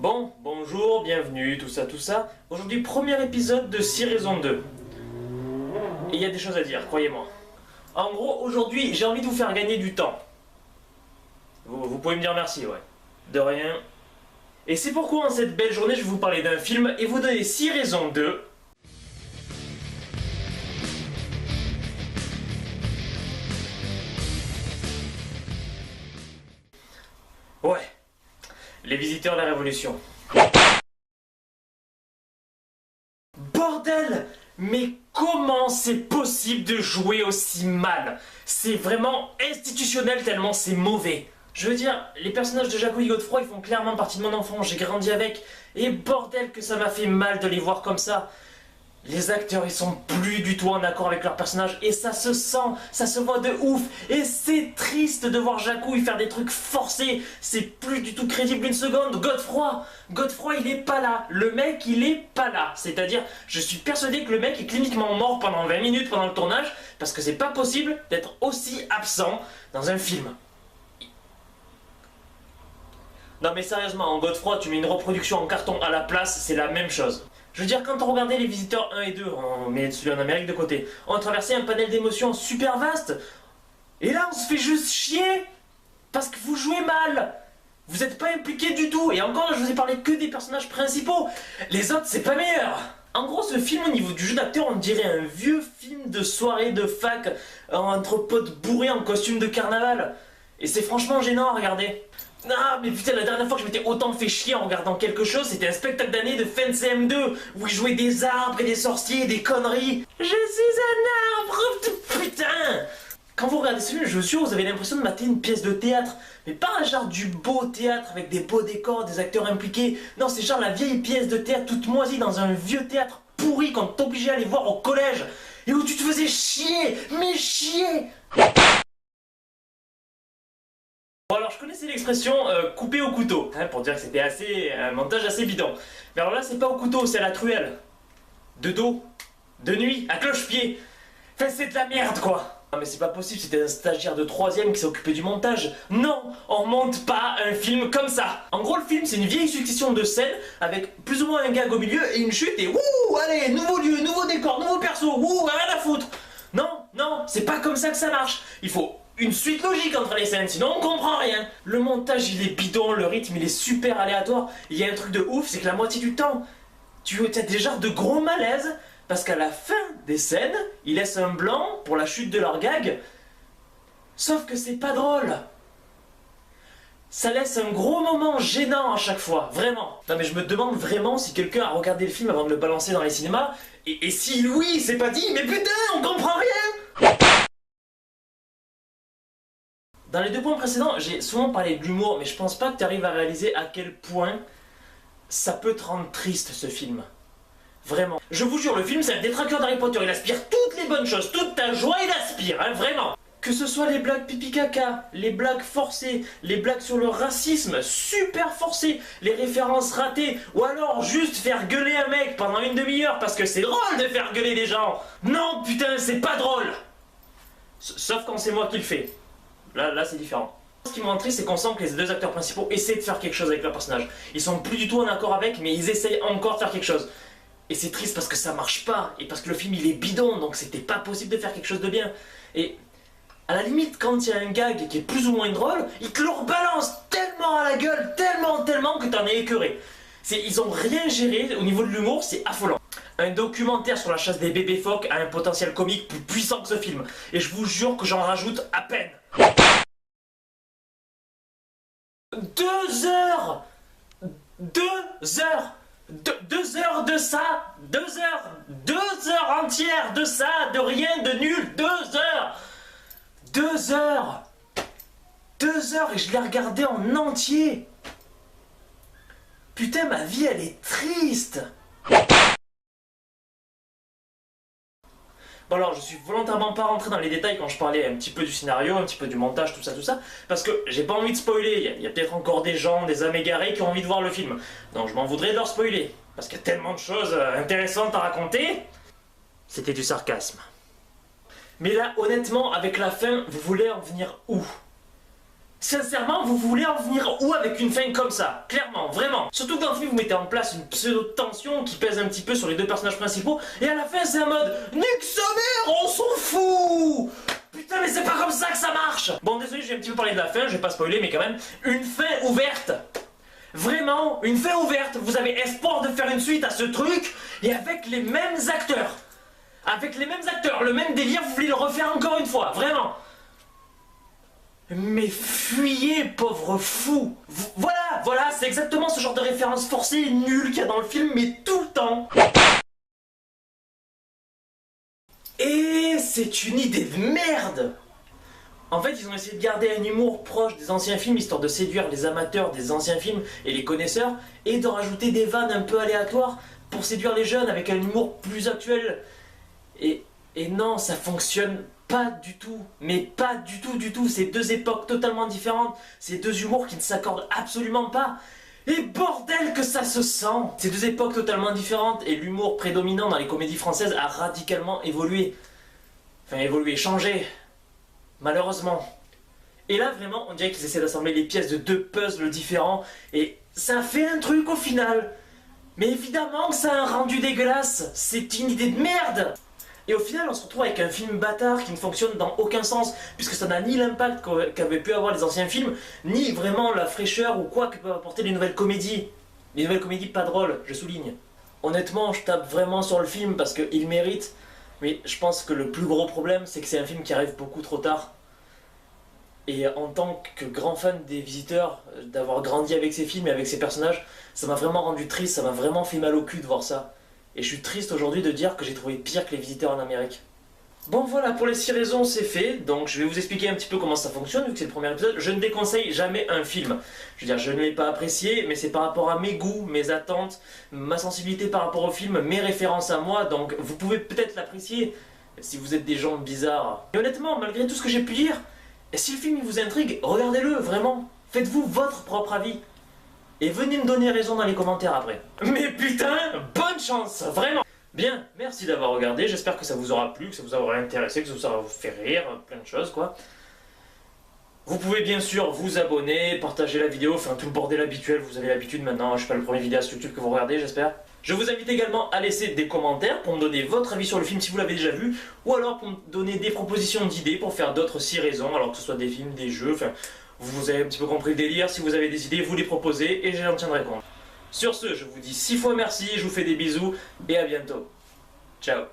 Bon, bonjour, bienvenue, tout ça, tout ça. Aujourd'hui, premier épisode de 6 raisons 2. Et il y a des choses à dire, croyez-moi. En gros, aujourd'hui, j'ai envie de vous faire gagner du temps. Vous pouvez me dire merci, ouais. De rien. Et c'est pourquoi en cette belle journée, je vais vous parler d'un film et vous donner 6 raisons de... Ouais. Les visiteurs de la Révolution. Bordel! Mais comment c'est possible de jouer aussi mal? C'est vraiment institutionnel tellement c'est mauvais. Je veux dire, les personnages de Jacouille et Godefroy, ils font clairement partie de mon enfance, j'ai grandi avec. Et bordel que ça m'a fait mal de les voir comme ça. Les acteurs, ils sont plus du tout en accord avec leurs personnages et ça se sent, ça se voit de ouf. Et c'est triste de voir Jacouille faire des trucs forcés. C'est plus du tout crédible une seconde. Godefroy, il est pas là. Le mec, il est pas là. C'est-à-dire, je suis persuadé que le mec est cliniquement mort pendant 20 minutes pendant le tournage parce que c'est pas possible d'être aussi absent dans un film. Non mais sérieusement, en Godefroy, tu mets une reproduction en carton à la place, c'est la même chose. Je veux dire, quand on regardait Les Visiteurs 1 et 2, on met celui en Amérique de côté, on traversait un panel d'émotions super vaste. Et là, on se fait juste chier parce que vous jouez mal. Vous n'êtes pas impliqués du tout. Et encore, je vous ai parlé que des personnages principaux. Les autres, c'est pas meilleur. En gros, ce film, au niveau du jeu d'acteur, on dirait un vieux film de soirée de fac entre potes bourrés en costume de carnaval. Et c'est franchement gênant à regarder. Ah mais putain, la dernière fois que je m'étais autant fait chier en regardant quelque chose, c'était un spectacle d'année de fin de CM2 où ils jouaient des arbres et des sorciers et des conneries. Je suis un arbre, putain. Quand vous regardez ce film, je suis sûr, vous avez l'impression de mater une pièce de théâtre. Mais pas un genre du beau théâtre avec des beaux décors, des acteurs impliqués. Non, c'est genre la vieille pièce de théâtre toute moisie dans un vieux théâtre pourri qu'on t'obligeait à aller voir au collège. Et où tu te faisais chier, mais chier. Bon alors je connaissais l'expression couper au couteau, hein, pour dire que c'était un montage assez bidon. Mais alors là c'est pas au couteau, c'est à la truelle. De dos, de nuit, à cloche-pied. Enfin c'est de la merde quoi. Non mais c'est pas possible, c'était un stagiaire de 3ème qui s'est occupé du montage. Non, on monte pas un film comme ça. En gros le film c'est une vieille succession de scènes avec plus ou moins un gag au milieu et une chute et wouh, allez, nouveau lieu, nouveau décor, nouveau perso, wouh, rien à foutre. Non, c'est pas comme ça que ça marche. Il faut une suite logique entre les scènes, sinon on comprend rien. Le montage il est bidon, le rythme il est super aléatoire. Il y a un truc de ouf, c'est que la moitié du temps, tu as des genres de gros malaises, parce qu'à la fin des scènes, ils laissent un blanc pour la chute de leur gag. Sauf que c'est pas drôle. Ça laisse un gros moment gênant à chaque fois, vraiment. Non mais je me demande vraiment si quelqu'un a regardé le film avant de le balancer dans les cinémas, et si oui, c'est pas dit, mais putain, on comprend rien. Dans les 2 points précédents, j'ai souvent parlé de l'humour, mais je pense pas que tu arrives à réaliser à quel point ça peut te rendre triste ce film. Vraiment. Je vous jure, le film c'est un détracteur d'Harry Potter, il aspire toutes les bonnes choses, toute ta joie il aspire, hein, vraiment. Que ce soit les blagues pipi caca, les blagues forcées, les blagues sur le racisme, super forcées, les références ratées, ou alors juste faire gueuler un mec pendant une demi-heure parce que c'est drôle de faire gueuler des gens. Non putain, c'est pas drôle. Sauf quand c'est moi qui le fais. Là c'est différent. Ce qui me rend triste, c'est qu'on sent que les 2 acteurs principaux essaient de faire quelque chose avec leur personnage. Ils sont plus du tout en accord avec, mais ils essayent encore de faire quelque chose. Et c'est triste parce que ça marche pas, et parce que le film il est bidon, donc c'était pas possible de faire quelque chose de bien. Et à la limite, quand il y a un gag qui est plus ou moins drôle, ils te le rebalancent tellement à la gueule, tellement que t'en es écœuré. Ils ont rien géré au niveau de l'humour, c'est affolant. Un documentaire sur la chasse des bébés phoques a un potentiel comique plus puissant que ce film. Et je vous jure que j'en rajoute à peine. 2 heures 2 heures 2 heures de ça 2 heures entières de ça, de rien, de nul, 2 heures 2 heures 2 heures et je l'ai regardé en entier. Putain, ma vie elle est triste. Bon alors, je suis volontairement pas rentré dans les détails quand je parlais un petit peu du scénario, un petit peu du montage, tout ça, parce que j'ai pas envie de spoiler, il y a peut-être encore des gens, des âmes égarées qui ont envie de voir le film. Donc je m'en voudrais de leur spoiler, parce qu'il y a tellement de choses intéressantes à raconter. C'était du sarcasme. Mais là, honnêtement, avec la fin, vous voulez en venir où? Sincèrement, vous voulez en venir où avec une fin comme ça? Clairement, vraiment. Surtout que dans le film, vous mettez en place une pseudo-tension qui pèse un petit peu sur les deux personnages principaux, et à la fin, c'est un mode nique sa mère, on s'en fout! Putain, mais c'est pas comme ça que ça marche! Bon, désolé, je vais un petit peu parler de la fin, je vais pas spoiler, mais quand même, une fin ouverte! Vraiment, une fin ouverte! Vous avez espoir de faire une suite à ce truc, et avec les mêmes acteurs! Avec les mêmes acteurs, le même délire, vous voulez le refaire encore une fois, vraiment! Mais fuyez, pauvre fou! Voilà, c'est exactement ce genre de référence forcée et nulle qu'il y a dans le film, mais tout le temps! Et c'est une idée de merde! En fait, ils ont essayé de garder un humour proche des anciens films, histoire de séduire les amateurs des anciens films et les connaisseurs, et de rajouter des vannes un peu aléatoires pour séduire les jeunes avec un humour plus actuel. Et non, ça fonctionne pas du tout, mais pas du tout, c'est deux époques totalement différentes, c'est deux humours qui ne s'accordent absolument pas, et bordel que ça se sent! C'est deux époques totalement différentes, et l'humour prédominant dans les comédies françaises a radicalement évolué. Enfin évolué, changé, malheureusement. Et là vraiment, on dirait qu'ils essaient d'assembler les pièces de deux puzzles différents, et ça fait un truc au final. Mais évidemment que ça a un rendu dégueulasse, c'est une idée de merde! Et au final, on se retrouve avec un film bâtard qui ne fonctionne dans aucun sens, puisque ça n'a ni l'impact qu'avaient pu avoir les anciens films, ni vraiment la fraîcheur ou quoi que peuvent apporter les nouvelles comédies. Les nouvelles comédies pas drôles, je souligne. Honnêtement, je tape vraiment sur le film parce qu'il mérite, mais je pense que le plus gros problème, c'est que c'est un film qui arrive beaucoup trop tard. Et en tant que grand fan des Visiteurs, d'avoir grandi avec ces films et avec ces personnages, ça m'a vraiment rendu triste, ça m'a vraiment fait mal au cul de voir ça. Et je suis triste aujourd'hui de dire que j'ai trouvé pire que les Visiteurs en Amérique. Bon voilà, pour les 6 raisons c'est fait, donc je vais vous expliquer un petit peu comment ça fonctionne vu que c'est le premier épisode. Je ne déconseille jamais un film. Je veux dire, je ne l'ai pas apprécié, mais c'est par rapport à mes goûts, mes attentes, ma sensibilité par rapport au film, mes références à moi, donc vous pouvez peut-être l'apprécier si vous êtes des gens bizarres. Et honnêtement, malgré tout ce que j'ai pu dire, si le film vous intrigue, regardez-le, vraiment. Faites-vous votre propre avis. Et venez me donner raison dans les commentaires après. Mais putain, bonne chance, vraiment. Bien, merci d'avoir regardé, j'espère que ça vous aura plu, que ça vous aura intéressé, que ça vous aura fait rire, plein de choses quoi. Vous pouvez bien sûr vous abonner, partager la vidéo, faire tout le bordel habituel, vous avez l'habitude maintenant, je suis pas le premier vidéaste YouTube que vous regardez j'espère. Je vous invite également à laisser des commentaires pour me donner votre avis sur le film si vous l'avez déjà vu, ou alors pour me donner des propositions d'idées pour faire d'autres 6 raisons, alors que ce soit des films, des jeux, enfin... Vous avez un petit peu compris le délire, si vous avez des idées, vous les proposez et j'en tiendrai compte. Sur ce, je vous dis 6 fois merci, je vous fais des bisous et à bientôt. Ciao.